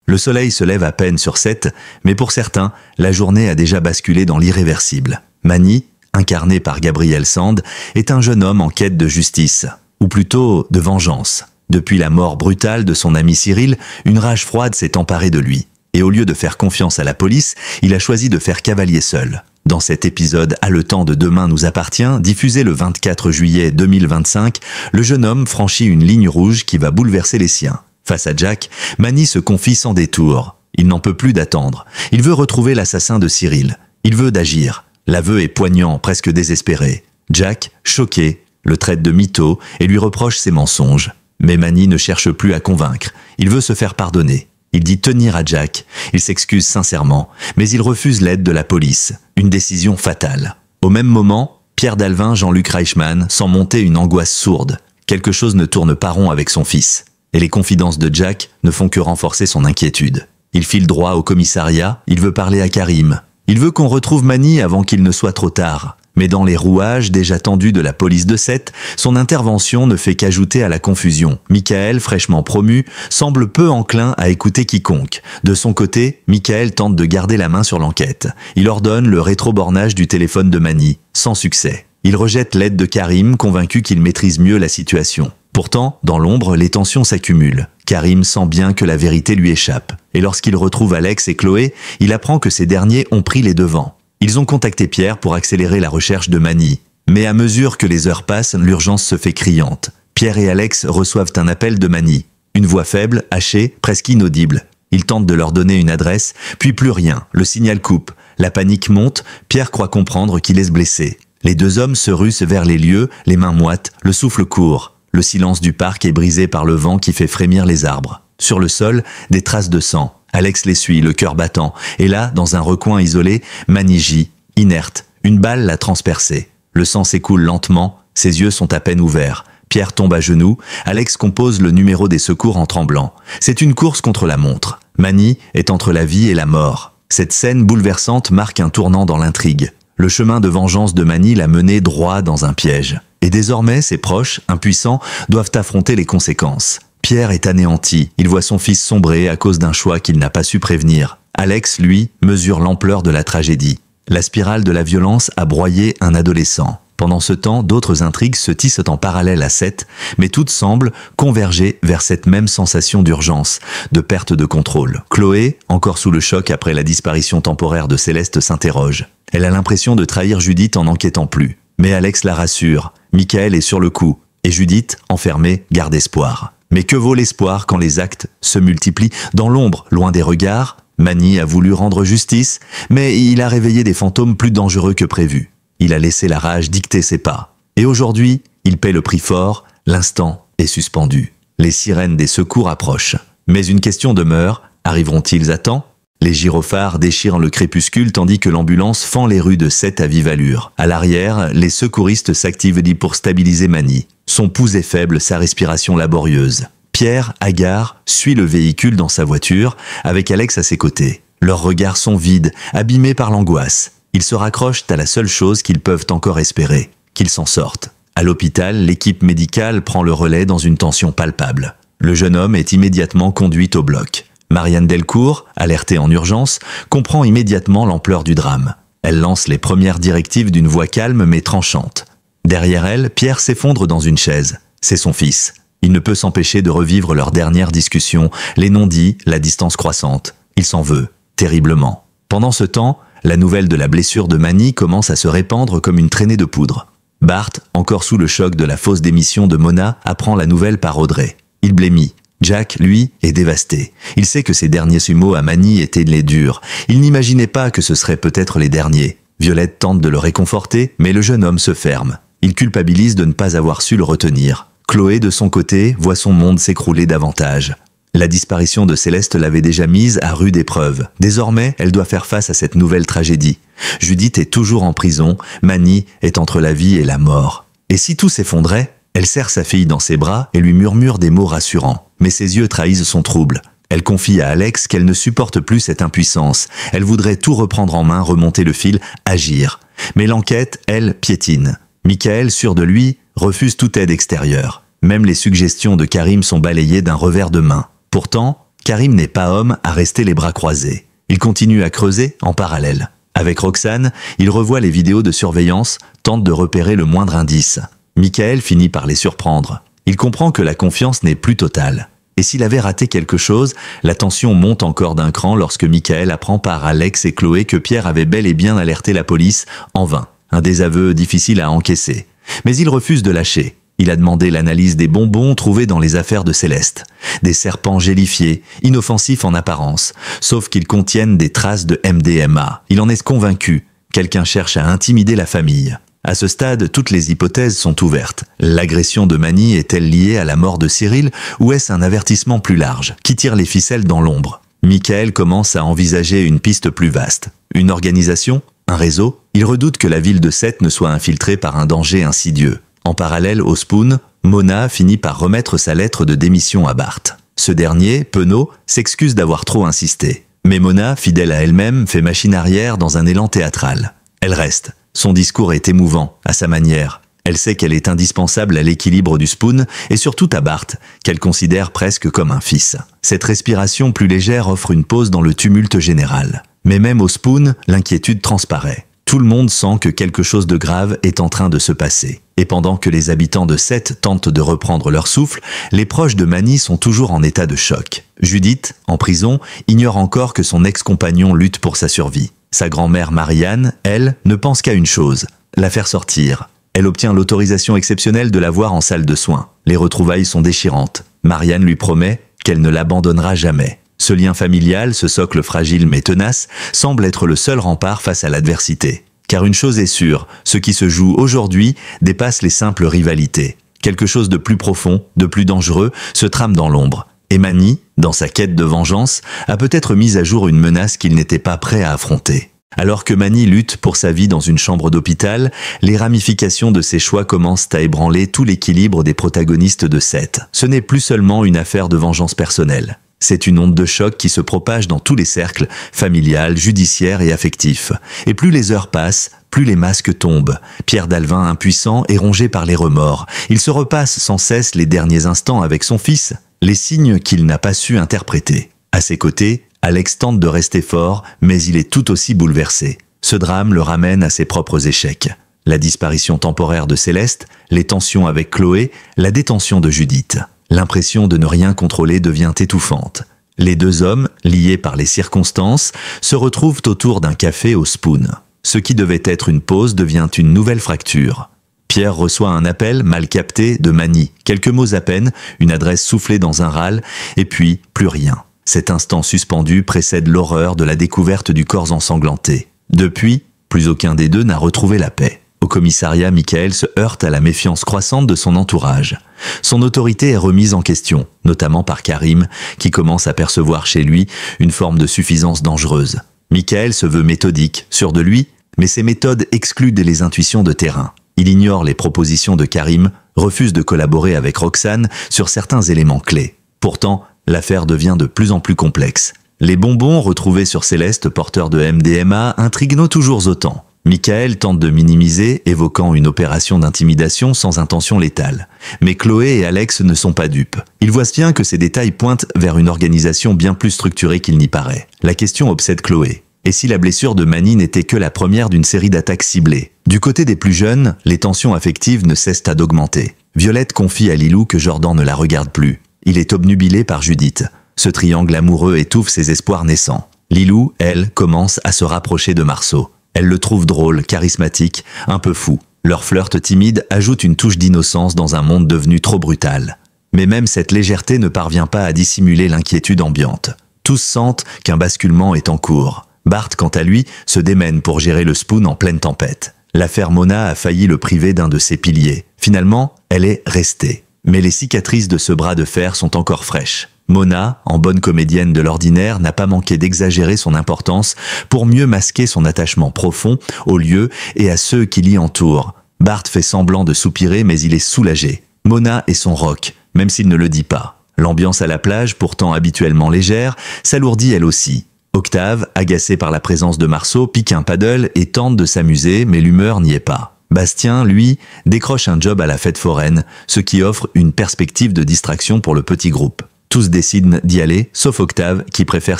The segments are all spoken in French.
Le soleil se lève à peine sur 7, mais pour certains, la journée a déjà basculé dans l'irréversible. Manny, incarné par Gabriel Sand, est un jeune homme en quête de justice, ou plutôt de vengeance. Depuis la mort brutale de son ami Cyril, une rage froide s'est emparée de lui. Et au lieu de faire confiance à la police, il a choisi de faire cavalier seul. Dans cet épisode haletant de Demain nous appartient, diffusé le 24 juillet 2025, le jeune homme franchit une ligne rouge qui va bouleverser les siens. Face à Jack, Manny se confie sans détour. Il n'en peut plus d'attendre. Il veut retrouver l'assassin de Cyril. Il veut d'agir. L'aveu est poignant, presque désespéré. Jack, choqué, le traite de mytho et lui reproche ses mensonges. Mais Manny ne cherche plus à convaincre. Il veut se faire pardonner. Il dit tenir à Jack. Il s'excuse sincèrement, mais il refuse l'aide de la police. Une décision fatale. Au même moment, Pierre Dalvin, Jean-Luc Reichmann sent monter une angoisse sourde. Quelque chose ne tourne pas rond avec son fils. Et les confidences de Jack ne font que renforcer son inquiétude. Il file droit au commissariat, il veut parler à Karim. Il veut qu'on retrouve Manny avant qu'il ne soit trop tard. Mais dans les rouages déjà tendus de la police de Sète, son intervention ne fait qu'ajouter à la confusion. Michael, fraîchement promu, semble peu enclin à écouter quiconque. De son côté, Michael tente de garder la main sur l'enquête. Il ordonne le rétrobornage du téléphone de Manny, sans succès. Il rejette l'aide de Karim, convaincu qu'il maîtrise mieux la situation. Pourtant, dans l'ombre, les tensions s'accumulent. Karim sent bien que la vérité lui échappe. Et lorsqu'il retrouve Alex et Chloé, il apprend que ces derniers ont pris les devants. Ils ont contacté Pierre pour accélérer la recherche de Manny. Mais à mesure que les heures passent, l'urgence se fait criante. Pierre et Alex reçoivent un appel de Manny. Une voix faible, hachée, presque inaudible. Ils tentent de leur donner une adresse, puis plus rien. Le signal coupe. La panique monte. Pierre croit comprendre qu'il est blessé. Les deux hommes se russent vers les lieux, les mains moites, le souffle court. Le silence du parc est brisé par le vent qui fait frémir les arbres. Sur le sol, des traces de sang. Alex les suit, le cœur battant. Et là, dans un recoin isolé, Manny gît, inerte. Une balle l'a transpercé. Le sang s'écoule lentement, ses yeux sont à peine ouverts. Pierre tombe à genoux, Alex compose le numéro des secours en tremblant. C'est une course contre la montre. Manny est entre la vie et la mort. Cette scène bouleversante marque un tournant dans l'intrigue. Le chemin de vengeance de Manny l'a mené droit dans un piège. Et désormais, ses proches, impuissants, doivent affronter les conséquences. Pierre est anéanti, il voit son fils sombrer à cause d'un choix qu'il n'a pas su prévenir. Alex, lui, mesure l'ampleur de la tragédie. La spirale de la violence a broyé un adolescent. Pendant ce temps, d'autres intrigues se tissent en parallèle à Sète, mais toutes semblent converger vers cette même sensation d'urgence, de perte de contrôle. Chloé, encore sous le choc après la disparition temporaire de Céleste, s'interroge. Elle a l'impression de trahir Judith en n'enquêtant plus. Mais Alex la rassure. Michael est sur le coup. Et Judith, enfermée, garde espoir. Mais que vaut l'espoir quand les actes se multiplient dans l'ombre, loin des regards? Manny a voulu rendre justice, mais il a réveillé des fantômes plus dangereux que prévu. Il a laissé la rage dicter ses pas. Et aujourd'hui, il paie le prix fort, l'instant est suspendu. Les sirènes des secours approchent. Mais une question demeure, arriveront-ils à temps? Les gyrophares déchirent le crépuscule tandis que l'ambulance fend les rues de Sète à vive allure. À l'arrière, les secouristes s'activent pour stabiliser Manny. Son pouls est faible, sa respiration laborieuse. Pierre, hagard, suit le véhicule dans sa voiture, avec Alex à ses côtés. Leurs regards sont vides, abîmés par l'angoisse. Ils se raccrochent à la seule chose qu'ils peuvent encore espérer, qu'ils s'en sortent. À l'hôpital, l'équipe médicale prend le relais dans une tension palpable. Le jeune homme est immédiatement conduit au bloc. Marianne Delcourt, alertée en urgence, comprend immédiatement l'ampleur du drame. Elle lance les premières directives d'une voix calme mais tranchante. Derrière elle, Pierre s'effondre dans une chaise. C'est son fils. Il ne peut s'empêcher de revivre leur dernière discussion, les non-dits, la distance croissante. Il s'en veut, terriblement. Pendant ce temps, la nouvelle de la blessure de Manny commence à se répandre comme une traînée de poudre. Bart, encore sous le choc de la fausse démission de Mona, apprend la nouvelle par Audrey. Il blêmit. Jack, lui, est dévasté. Il sait que ses derniers mots à Manny étaient les durs. Il n'imaginait pas que ce seraient peut-être les derniers. Violette tente de le réconforter, mais le jeune homme se ferme. Il culpabilise de ne pas avoir su le retenir. Chloé, de son côté, voit son monde s'écrouler davantage. La disparition de Céleste l'avait déjà mise à rude épreuve. Désormais, elle doit faire face à cette nouvelle tragédie. Judith est toujours en prison, Manny est entre la vie et la mort. Et si tout s'effondrait, elle serre sa fille dans ses bras et lui murmure des mots rassurants. Mais ses yeux trahissent son trouble. Elle confie à Alex qu'elle ne supporte plus cette impuissance. Elle voudrait tout reprendre en main, remonter le fil, agir. Mais l'enquête, elle, piétine. Michael, sûr de lui, refuse toute aide extérieure. Même les suggestions de Karim sont balayées d'un revers de main. Pourtant, Karim n'est pas homme à rester les bras croisés. Il continue à creuser en parallèle. Avec Roxane, il revoit les vidéos de surveillance, tente de repérer le moindre indice. Michael finit par les surprendre. Il comprend que la confiance n'est plus totale. Et s'il avait raté quelque chose, la tension monte encore d'un cran lorsque Michael apprend par Alex et Chloé que Pierre avait bel et bien alerté la police en vain. Un désaveu difficile à encaisser. Mais il refuse de lâcher. Il a demandé l'analyse des bonbons trouvés dans les affaires de Céleste. Des serpents gélifiés, inoffensifs en apparence, sauf qu'ils contiennent des traces de MDMA. Il en est convaincu. Quelqu'un cherche à intimider la famille. À ce stade, toutes les hypothèses sont ouvertes. L'agression de Mani est-elle liée à la mort de Cyril ou est-ce un avertissement plus large qui tire les ficelles dans l'ombre? Michael commence à envisager une piste plus vaste. Une organisation? Un réseau? Il redoute que la ville de Sète ne soit infiltrée par un danger insidieux. En parallèle au Spoon, Mona finit par remettre sa lettre de démission à Bart. Ce dernier, penaud, s'excuse d'avoir trop insisté. Mais Mona, fidèle à elle-même, fait machine arrière dans un élan théâtral. Elle reste. Son discours est émouvant, à sa manière. Elle sait qu'elle est indispensable à l'équilibre du Spoon et surtout à Bart, qu'elle considère presque comme un fils. Cette respiration plus légère offre une pause dans le tumulte général. Mais même au Spoon, l'inquiétude transparaît. Tout le monde sent que quelque chose de grave est en train de se passer. Et pendant que les habitants de Sète tentent de reprendre leur souffle, les proches de Mani sont toujours en état de choc. Judith, en prison, ignore encore que son ex-compagnon lutte pour sa survie. Sa grand-mère Marianne, elle, ne pense qu'à une chose, la faire sortir. Elle obtient l'autorisation exceptionnelle de la voir en salle de soins. Les retrouvailles sont déchirantes. Marianne lui promet qu'elle ne l'abandonnera jamais. Ce lien familial, ce socle fragile mais tenace, semble être le seul rempart face à l'adversité. Car une chose est sûre, ce qui se joue aujourd'hui dépasse les simples rivalités. Quelque chose de plus profond, de plus dangereux, se trame dans l'ombre. Et Mani, dans sa quête de vengeance, a peut-être mis à jour une menace qu'il n'était pas prêt à affronter. Alors que Mani lutte pour sa vie dans une chambre d'hôpital, les ramifications de ses choix commencent à ébranler tout l'équilibre des protagonistes de Sète. Ce n'est plus seulement une affaire de vengeance personnelle. C'est une onde de choc qui se propage dans tous les cercles, familial, judiciaire et affectif. Et plus les heures passent, plus les masques tombent. Pierre Dalvin, impuissant et rongé par les remords. Il se repasse sans cesse les derniers instants avec son fils, les signes qu'il n'a pas su interpréter. À ses côtés, Alex tente de rester fort, mais il est tout aussi bouleversé. Ce drame le ramène à ses propres échecs. La disparition temporaire de Céleste, les tensions avec Chloé, la détention de Judith. L'impression de ne rien contrôler devient étouffante. Les deux hommes, liés par les circonstances, se retrouvent autour d'un café au Spoon. Ce qui devait être une pause devient une nouvelle fracture. Pierre reçoit un appel mal capté de Mani. Quelques mots à peine, une adresse soufflée dans un râle, et puis plus rien. Cet instant suspendu précède l'horreur de la découverte du corps ensanglanté. Depuis, plus aucun des deux n'a retrouvé la paix. Au commissariat, Michael se heurte à la méfiance croissante de son entourage. Son autorité est remise en question, notamment par Karim, qui commence à percevoir chez lui une forme de suffisance dangereuse. Michael se veut méthodique, sûr de lui, mais ses méthodes excluent les intuitions de terrain. Il ignore les propositions de Karim, refuse de collaborer avec Roxane sur certains éléments clés. Pourtant, l'affaire devient de plus en plus complexe. Les bonbons retrouvés sur Céleste, porteurs de MDMA, intriguent toujours autant. Michael tente de minimiser, évoquant une opération d'intimidation sans intention létale. Mais Chloé et Alex ne sont pas dupes. Ils voient bien que ces détails pointent vers une organisation bien plus structurée qu'il n'y paraît. La question obsède Chloé. Et si la blessure de Mani n'était que la première d'une série d'attaques ciblées? Du côté des plus jeunes, les tensions affectives ne cessent d'augmenter. Violette confie à Lilou que Jordan ne la regarde plus. Il est obnubilé par Judith. Ce triangle amoureux étouffe ses espoirs naissants. Lilou, elle, commence à se rapprocher de Marceau. Elle le trouve drôle, charismatique, un peu fou. Leur flirt timide ajoute une touche d'innocence dans un monde devenu trop brutal. Mais même cette légèreté ne parvient pas à dissimuler l'inquiétude ambiante. Tous sentent qu'un basculement est en cours. Bart, quant à lui, se démène pour gérer le Spoon en pleine tempête. L'affaire Mona a failli le priver d'un de ses piliers. Finalement, elle est restée. Mais les cicatrices de ce bras de fer sont encore fraîches. Mona, en bonne comédienne de l'ordinaire, n'a pas manqué d'exagérer son importance pour mieux masquer son attachement profond au lieu et à ceux qui l'y entourent. Bart fait semblant de soupirer, mais il est soulagé. Mona est son rock, même s'il ne le dit pas. L'ambiance à la plage, pourtant habituellement légère, s'alourdit elle aussi. Octave, agacé par la présence de Marceau, pique un paddle et tente de s'amuser, mais l'humeur n'y est pas. Bastien, lui, décroche un job à la fête foraine, ce qui offre une perspective de distraction pour le petit groupe. Tous décident d'y aller, sauf Octave qui préfère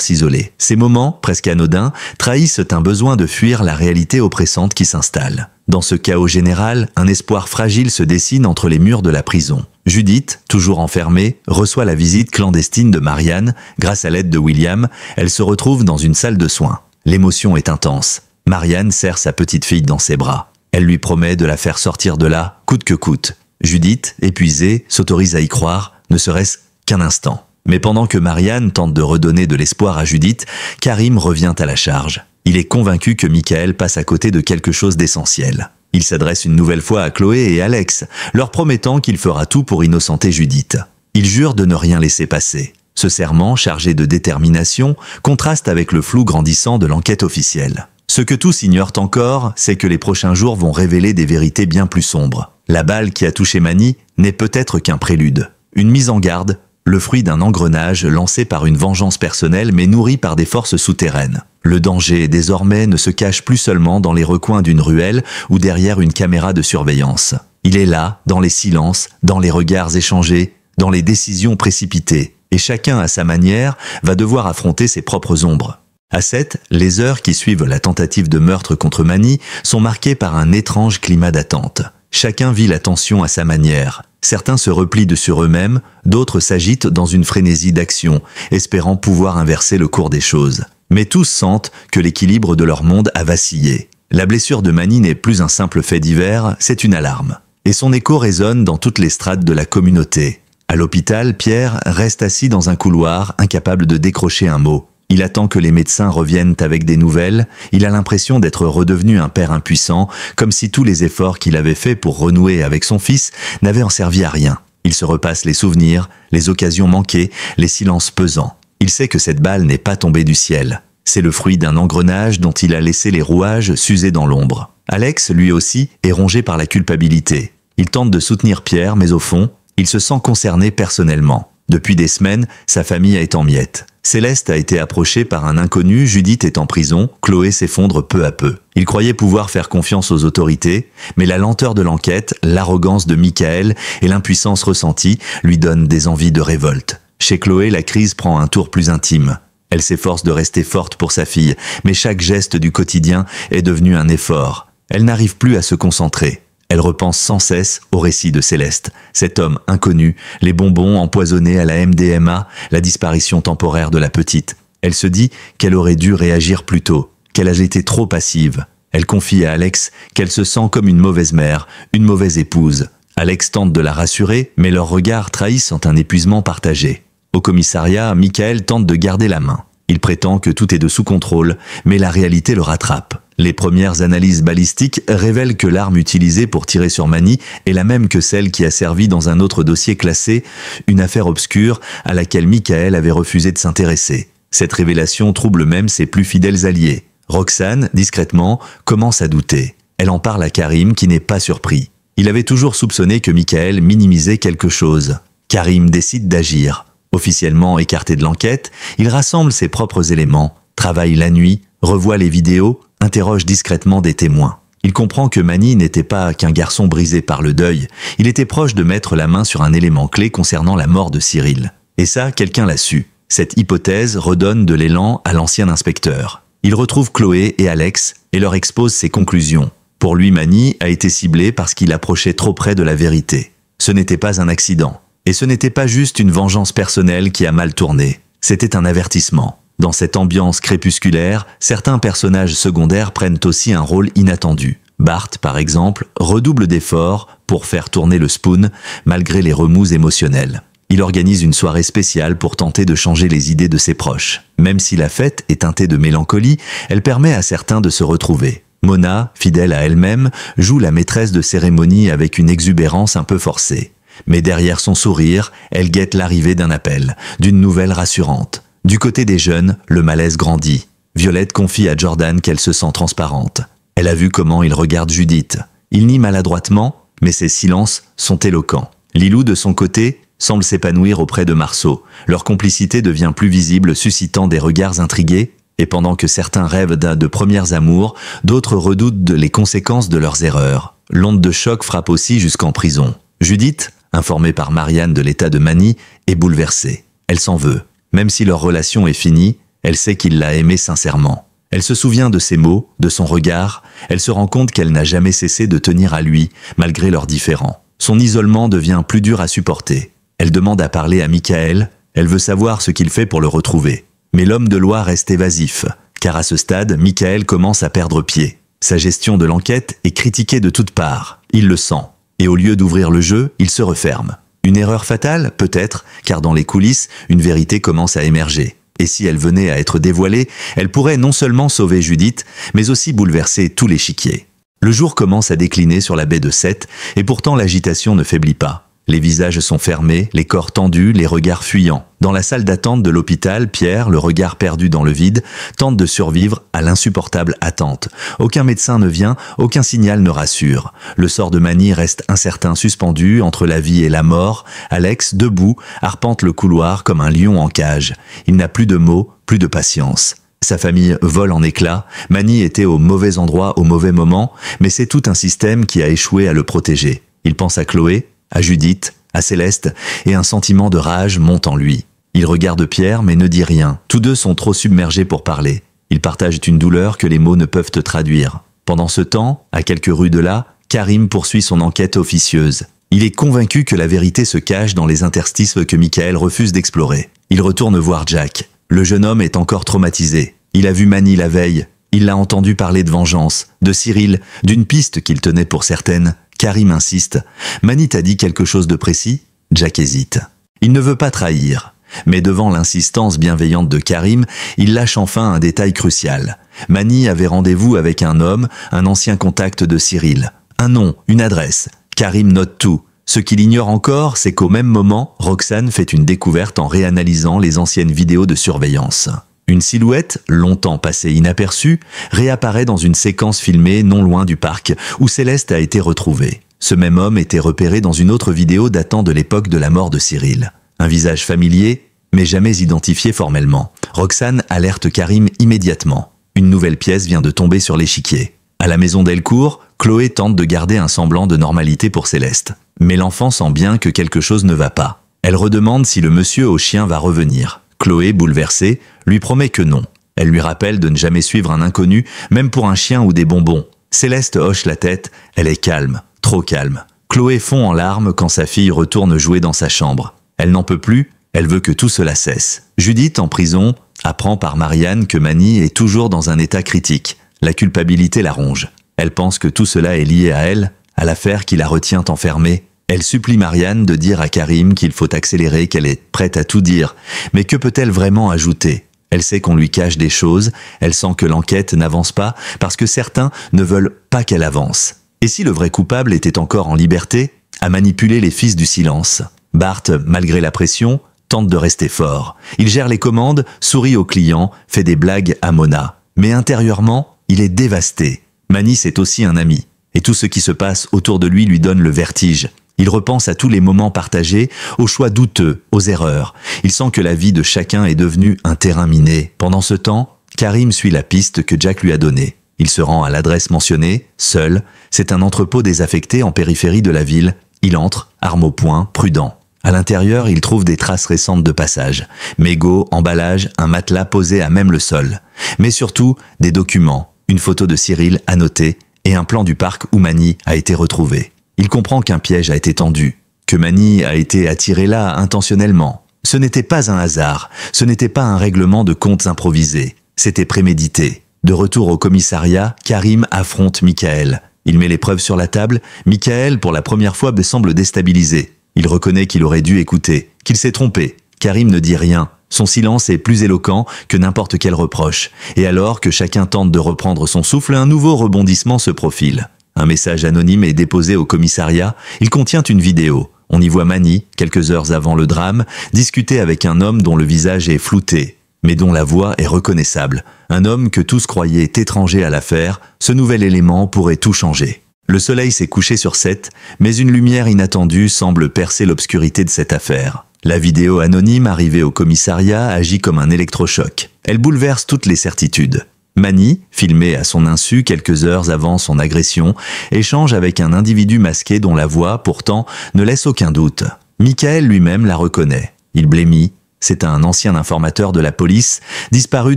s'isoler. Ces moments, presque anodins, trahissent un besoin de fuir la réalité oppressante qui s'installe. Dans ce chaos général, un espoir fragile se dessine entre les murs de la prison. Judith, toujours enfermée, reçoit la visite clandestine de Marianne. Grâce à l'aide de William, elle se retrouve dans une salle de soins. L'émotion est intense. Marianne serre sa petite fille dans ses bras. Elle lui promet de la faire sortir de là, coûte que coûte. Judith, épuisée, s'autorise à y croire, ne serait-ce qu'un instant. Mais pendant que Marianne tente de redonner de l'espoir à Judith, Karim revient à la charge. Il est convaincu que Michael passe à côté de quelque chose d'essentiel. Il s'adresse une nouvelle fois à Chloé et Alex, leur promettant qu'il fera tout pour innocenter Judith. Il jure de ne rien laisser passer. Ce serment, chargé de détermination, contraste avec le flou grandissant de l'enquête officielle. Ce que tous ignorent encore, c'est que les prochains jours vont révéler des vérités bien plus sombres. La balle qui a touché Manny n'est peut-être qu'un prélude. Une mise en garde, le fruit d'un engrenage lancé par une vengeance personnelle mais nourri par des forces souterraines. Le danger, désormais, ne se cache plus seulement dans les recoins d'une ruelle ou derrière une caméra de surveillance. Il est là, dans les silences, dans les regards échangés, dans les décisions précipitées. Et chacun, à sa manière, va devoir affronter ses propres ombres. À 7, les heures qui suivent la tentative de meurtre contre Manny sont marquées par un étrange climat d'attente. Chacun vit la tension à sa manière. Certains se replient sur eux-mêmes, d'autres s'agitent dans une frénésie d'action, espérant pouvoir inverser le cours des choses. Mais tous sentent que l'équilibre de leur monde a vacillé. La blessure de Manny n'est plus un simple fait divers, c'est une alarme. Et son écho résonne dans toutes les strates de la communauté. À l'hôpital, Pierre reste assis dans un couloir, incapable de décrocher un mot. Il attend que les médecins reviennent avec des nouvelles. Il a l'impression d'être redevenu un père impuissant, comme si tous les efforts qu'il avait faits pour renouer avec son fils n'avaient en servi à rien. Il se repasse les souvenirs, les occasions manquées, les silences pesants. Il sait que cette balle n'est pas tombée du ciel. C'est le fruit d'un engrenage dont il a laissé les rouages s'user dans l'ombre. Alex, lui aussi, est rongé par la culpabilité. Il tente de soutenir Pierre, mais au fond, il se sent concerné personnellement. Depuis des semaines, sa famille est en miettes. Céleste a été approchée par un inconnu, Judith est en prison, Chloé s'effondre peu à peu. Il croyait pouvoir faire confiance aux autorités, mais la lenteur de l'enquête, l'arrogance de Michael et l'impuissance ressentie lui donnent des envies de révolte. Chez Chloé, la crise prend un tour plus intime. Elle s'efforce de rester forte pour sa fille, mais chaque geste du quotidien est devenu un effort. Elle n'arrive plus à se concentrer. Elle repense sans cesse au récit de Céleste, cet homme inconnu, les bonbons empoisonnés à la MDMA, la disparition temporaire de la petite. Elle se dit qu'elle aurait dû réagir plus tôt, qu'elle a été trop passive. Elle confie à Alex qu'elle se sent comme une mauvaise mère, une mauvaise épouse. Alex tente de la rassurer, mais leurs regards trahissent un épuisement partagé. Au commissariat, Michael tente de garder la main. Il prétend que tout est de sous contrôle, mais la réalité le rattrape. Les premières analyses balistiques révèlent que l'arme utilisée pour tirer sur Manny est la même que celle qui a servi dans un autre dossier classé, une affaire obscure à laquelle Michael avait refusé de s'intéresser. Cette révélation trouble même ses plus fidèles alliés. Roxane, discrètement, commence à douter. Elle en parle à Karim qui n'est pas surpris. Il avait toujours soupçonné que Michael minimisait quelque chose. Karim décide d'agir. Officiellement écarté de l'enquête, il rassemble ses propres éléments, travaille la nuit, revoit les vidéos, interroge discrètement des témoins. Il comprend que Manny n'était pas qu'un garçon brisé par le deuil, il était proche de mettre la main sur un élément clé concernant la mort de Cyril. Et ça, quelqu'un l'a su. Cette hypothèse redonne de l'élan à l'ancien inspecteur. Il retrouve Chloé et Alex et leur expose ses conclusions. Pour lui, Manny a été ciblé parce qu'il approchait trop près de la vérité. Ce n'était pas un accident. Et ce n'était pas juste une vengeance personnelle qui a mal tourné. C'était un avertissement. Dans cette ambiance crépusculaire, certains personnages secondaires prennent aussi un rôle inattendu. Bart, par exemple, redouble d'efforts pour faire tourner le spoon, malgré les remous émotionnels. Il organise une soirée spéciale pour tenter de changer les idées de ses proches. Même si la fête est teintée de mélancolie, elle permet à certains de se retrouver. Mona, fidèle à elle-même, joue la maîtresse de cérémonie avec une exubérance un peu forcée. Mais derrière son sourire, elle guette l'arrivée d'un appel, d'une nouvelle rassurante. Du côté des jeunes, le malaise grandit. Violette confie à Jordan qu'elle se sent transparente. Elle a vu comment il regarde Judith. Il nie maladroitement, mais ses silences sont éloquents. Lilou, de son côté, semble s'épanouir auprès de Marceau. Leur complicité devient plus visible, suscitant des regards intrigués. Et pendant que certains rêvent de premières amours, d'autres redoutent les conséquences de leurs erreurs. L'onde de choc frappe aussi jusqu'en prison. Judith, informée par Marianne de l'état de Manny, est bouleversée. elle s'en veut. Même si leur relation est finie, elle sait qu'il l'a aimée sincèrement. Elle se souvient de ses mots, de son regard, elle se rend compte qu'elle n'a jamais cessé de tenir à lui, malgré leurs différends. Son isolement devient plus dur à supporter. Elle demande à parler à Michael, elle veut savoir ce qu'il fait pour le retrouver. Mais l'homme de loi reste évasif, car à ce stade, Michael commence à perdre pied. Sa gestion de l'enquête est critiquée de toutes parts, il le sent. Et au lieu d'ouvrir le jeu, il se referme. Une erreur fatale, peut-être, car dans les coulisses, une vérité commence à émerger. Et si elle venait à être dévoilée, elle pourrait non seulement sauver Judith, mais aussi bouleverser tout l'échiquier. Le jour commence à décliner sur la baie de Sète, et pourtant l'agitation ne faiblit pas. Les visages sont fermés, les corps tendus, les regards fuyants. Dans la salle d'attente de l'hôpital, Pierre, le regard perdu dans le vide, tente de survivre à l'insupportable attente. Aucun médecin ne vient, aucun signal ne rassure. Le sort de Mani reste incertain, suspendu entre la vie et la mort. Alex, debout, arpente le couloir comme un lion en cage. Il n'a plus de mots, plus de patience. Sa famille vole en éclats. Mani était au mauvais endroit au mauvais moment, mais c'est tout un système qui a échoué à le protéger. Il pense à Chloé, à Judith, à Céleste, et un sentiment de rage monte en lui. Il regarde Pierre mais ne dit rien. Tous deux sont trop submergés pour parler. Ils partagent une douleur que les mots ne peuvent traduire. Pendant ce temps, à quelques rues de là, Karim poursuit son enquête officieuse. Il est convaincu que la vérité se cache dans les interstices que Michael refuse d'explorer. Il retourne voir Jack. Le jeune homme est encore traumatisé. Il a vu Mani la veille. Il l'a entendu parler de vengeance, de Cyril, d'une piste qu'il tenait pour certaine. Karim insiste. « Mani t'a dit quelque chose de précis ?» Jack hésite. Il ne veut pas trahir. Mais devant l'insistance bienveillante de Karim, il lâche enfin un détail crucial. Mani avait rendez-vous avec un homme, un ancien contact de Cyril. Un nom, une adresse. Karim note tout. Ce qu'il ignore encore, c'est qu'au même moment, Roxane fait une découverte en réanalysant les anciennes vidéos de surveillance. Une silhouette, longtemps passée inaperçue, réapparaît dans une séquence filmée non loin du parc, où Céleste a été retrouvée. Ce même homme était repéré dans une autre vidéo datant de l'époque de la mort de Cyril. Un visage familier, mais jamais identifié formellement. Roxane alerte Karim immédiatement. Une nouvelle pièce vient de tomber sur l'échiquier. À la maison Delcourt, Chloé tente de garder un semblant de normalité pour Céleste. Mais l'enfant sent bien que quelque chose ne va pas. Elle redemande si le monsieur au chien va revenir. Chloé, bouleversée, lui promet que non. Elle lui rappelle de ne jamais suivre un inconnu, même pour un chien ou des bonbons. Céleste hoche la tête, elle est calme, trop calme. Chloé fond en larmes quand sa fille retourne jouer dans sa chambre. Elle n'en peut plus, elle veut que tout cela cesse. Judith, en prison, apprend par Marianne que Mani est toujours dans un état critique. La culpabilité la ronge. Elle pense que tout cela est lié à elle, à l'affaire qui la retient enfermée. Elle supplie Marianne de dire à Karim qu'il faut accélérer, qu'elle est prête à tout dire. Mais que peut-elle vraiment ajouter? Elle sait qu'on lui cache des choses, elle sent que l'enquête n'avance pas parce que certains ne veulent pas qu'elle avance. Et si le vrai coupable était encore en liberté, à manipuler les fils du silence? Bart, malgré la pression, tente de rester fort. Il gère les commandes, sourit aux clients, fait des blagues à Mona. Mais intérieurement, il est dévasté. Mani, c'est aussi un ami. Et tout ce qui se passe autour de lui donne le vertige. Il repense à tous les moments partagés, aux choix douteux, aux erreurs. Il sent que la vie de chacun est devenue un terrain miné. Pendant ce temps, Karim suit la piste que Jack lui a donnée. Il se rend à l'adresse mentionnée, seul. C'est un entrepôt désaffecté en périphérie de la ville. Il entre, arme au poing, prudent. À l'intérieur, il trouve des traces récentes de passage. Mégots, emballage, un matelas posé à même le sol. Mais surtout, des documents, une photo de Cyril annotée et un plan du parc où Mani a été retrouvé. Il comprend qu'un piège a été tendu, que Mani a été attiré là intentionnellement. Ce n'était pas un hasard, ce n'était pas un règlement de comptes improvisé, c'était prémédité. De retour au commissariat, Karim affronte Michael. Il met les preuves sur la table, Michael, pour la première fois, semble déstabilisé. Il reconnaît qu'il aurait dû écouter, qu'il s'est trompé. Karim ne dit rien. Son silence est plus éloquent que n'importe quel reproche. Et alors que chacun tente de reprendre son souffle, un nouveau rebondissement se profile. Un message anonyme est déposé au commissariat. Il contient une vidéo. On y voit Mani, quelques heures avant le drame, discuter avec un homme dont le visage est flouté, mais dont la voix est reconnaissable. Un homme que tous croyaient étranger à l'affaire. Ce nouvel élément pourrait tout changer. Le soleil s'est couché sur Sète, mais une lumière inattendue semble percer l'obscurité de cette affaire. La vidéo anonyme arrivée au commissariat agit comme un électrochoc. Elle bouleverse toutes les certitudes. Mani, filmé à son insu quelques heures avant son agression, échange avec un individu masqué dont la voix, pourtant, ne laisse aucun doute. Michael lui-même la reconnaît. Il blêmit, C'est un ancien informateur de la police, disparu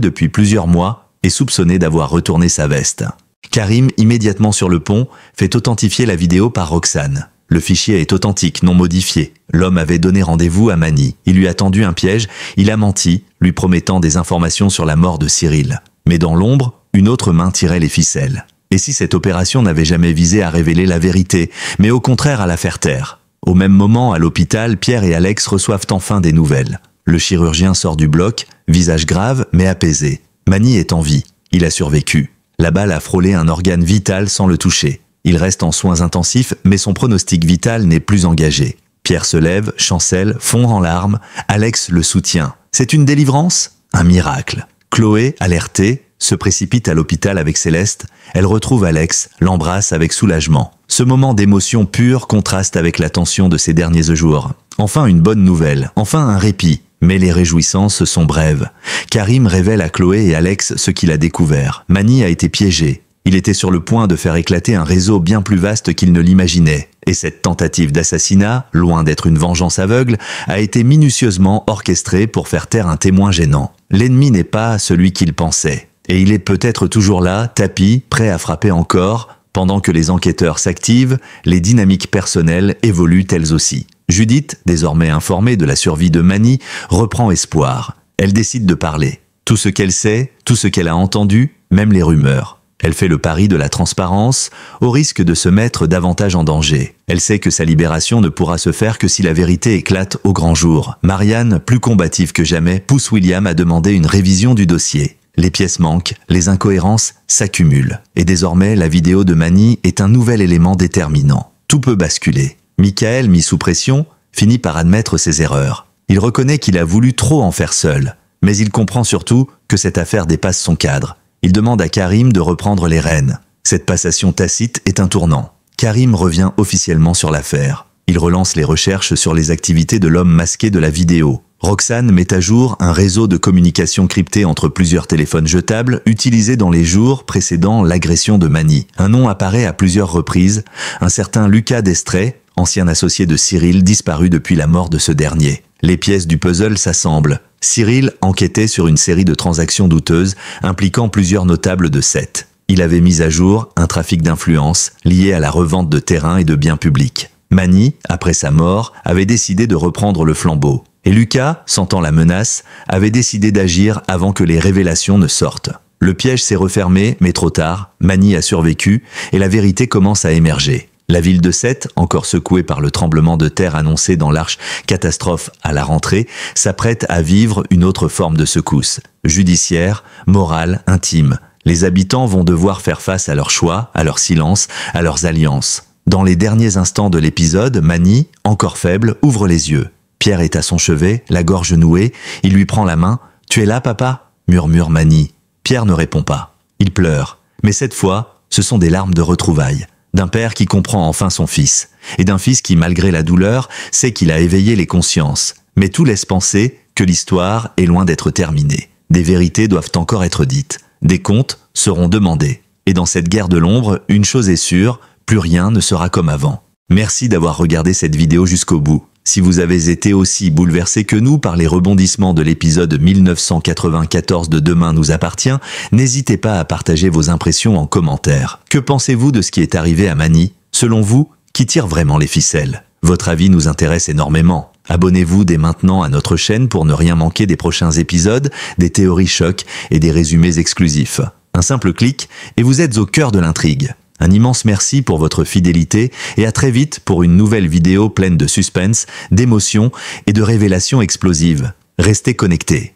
depuis plusieurs mois et soupçonné d'avoir retourné sa veste. Karim, immédiatement sur le pont, fait authentifier la vidéo par Roxane. Le fichier est authentique, non modifié. L'homme avait donné rendez-vous à Mani. Il lui a tendu un piège, il a menti, lui promettant des informations sur la mort de Cyril. Mais dans l'ombre, une autre main tirait les ficelles. Et si cette opération n'avait jamais visé à révéler la vérité, mais au contraire à la faire taire? Au même moment, à l'hôpital, Pierre et Alex reçoivent enfin des nouvelles. Le chirurgien sort du bloc, visage grave mais apaisé. Mani est en vie. Il a survécu. La balle a frôlé un organe vital sans le toucher. Il reste en soins intensifs, mais son pronostic vital n'est plus engagé. Pierre se lève, chancelle, fond en larmes. Alex le soutient. C'est une délivrance? Un miracle. Chloé, alertée, se précipite à l'hôpital avec Céleste. Elle retrouve Alex, l'embrasse avec soulagement. Ce moment d'émotion pure contraste avec la tension de ces derniers jours. Enfin une bonne nouvelle, enfin un répit. Mais les réjouissances sont brèves. Karim révèle à Chloé et Alex ce qu'il a découvert. Mani a été piégé. Il était sur le point de faire éclater un réseau bien plus vaste qu'il ne l'imaginait. Et cette tentative d'assassinat, loin d'être une vengeance aveugle, a été minutieusement orchestrée pour faire taire un témoin gênant. L'ennemi n'est pas celui qu'il pensait. Et il est peut-être toujours là, tapi, prêt à frapper encore. Pendant que les enquêteurs s'activent, les dynamiques personnelles évoluent elles aussi. Judith, désormais informée de la survie de Mani, reprend espoir. Elle décide de parler. Tout ce qu'elle sait, tout ce qu'elle a entendu, même les rumeurs. Elle fait le pari de la transparence, au risque de se mettre davantage en danger. Elle sait que sa libération ne pourra se faire que si la vérité éclate au grand jour. Marianne, plus combative que jamais, pousse William à demander une révision du dossier. Les pièces manquent, les incohérences s'accumulent. Et désormais, la vidéo de Mani est un nouvel élément déterminant. Tout peut basculer. Michael, mis sous pression, finit par admettre ses erreurs. Il reconnaît qu'il a voulu trop en faire seul. Mais il comprend surtout que cette affaire dépasse son cadre. Il demande à Karim de reprendre les rênes. Cette passation tacite est un tournant. Karim revient officiellement sur l'affaire. Il relance les recherches sur les activités de l'homme masqué de la vidéo. Roxane met à jour un réseau de communication crypté entre plusieurs téléphones jetables utilisés dans les jours précédant l'agression de Mani. Un nom apparaît à plusieurs reprises, un certain Lucas Destray, ancien associé de Cyril disparu depuis la mort de ce dernier. Les pièces du puzzle s'assemblent. Cyril enquêtait sur une série de transactions douteuses impliquant plusieurs notables de Sète. Il avait mis à jour un trafic d'influence lié à la revente de terrains et de biens publics. Mani, après sa mort, avait décidé de reprendre le flambeau. Et Lucas, sentant la menace, avait décidé d'agir avant que les révélations ne sortent. Le piège s'est refermé, mais trop tard, Mani a survécu et la vérité commence à émerger. La ville de Sète, encore secouée par le tremblement de terre annoncé dans l'arche catastrophe à la rentrée, s'apprête à vivre une autre forme de secousse. Judiciaire, morale, intime. Les habitants vont devoir faire face à leurs choix, à leur silence, à leurs alliances. Dans les derniers instants de l'épisode, Mani, encore faible, ouvre les yeux. Pierre est à son chevet, la gorge nouée, il lui prend la main. « Tu es là, papa ?» murmure Mani. Pierre ne répond pas. Il pleure. Mais cette fois, ce sont des larmes de retrouvailles. D'un père qui comprend enfin son fils, et d'un fils qui, malgré la douleur, sait qu'il a éveillé les consciences. Mais tout laisse penser que l'histoire est loin d'être terminée. Des vérités doivent encore être dites. Des comptes seront demandés. Et dans cette guerre de l'ombre, une chose est sûre, plus rien ne sera comme avant. Merci d'avoir regardé cette vidéo jusqu'au bout. Si vous avez été aussi bouleversé que nous par les rebondissements de l'épisode 1994 de Demain nous appartient, n'hésitez pas à partager vos impressions en commentaire. Que pensez-vous de ce qui est arrivé à Mani? Selon vous, qui tire vraiment les ficelles? Votre avis nous intéresse énormément. Abonnez-vous dès maintenant à notre chaîne pour ne rien manquer des prochains épisodes, des théories chocs et des résumés exclusifs. Un simple clic et vous êtes au cœur de l'intrigue. Un immense merci pour votre fidélité et à très vite pour une nouvelle vidéo pleine de suspense, d'émotions et de révélations explosives. Restez connectés.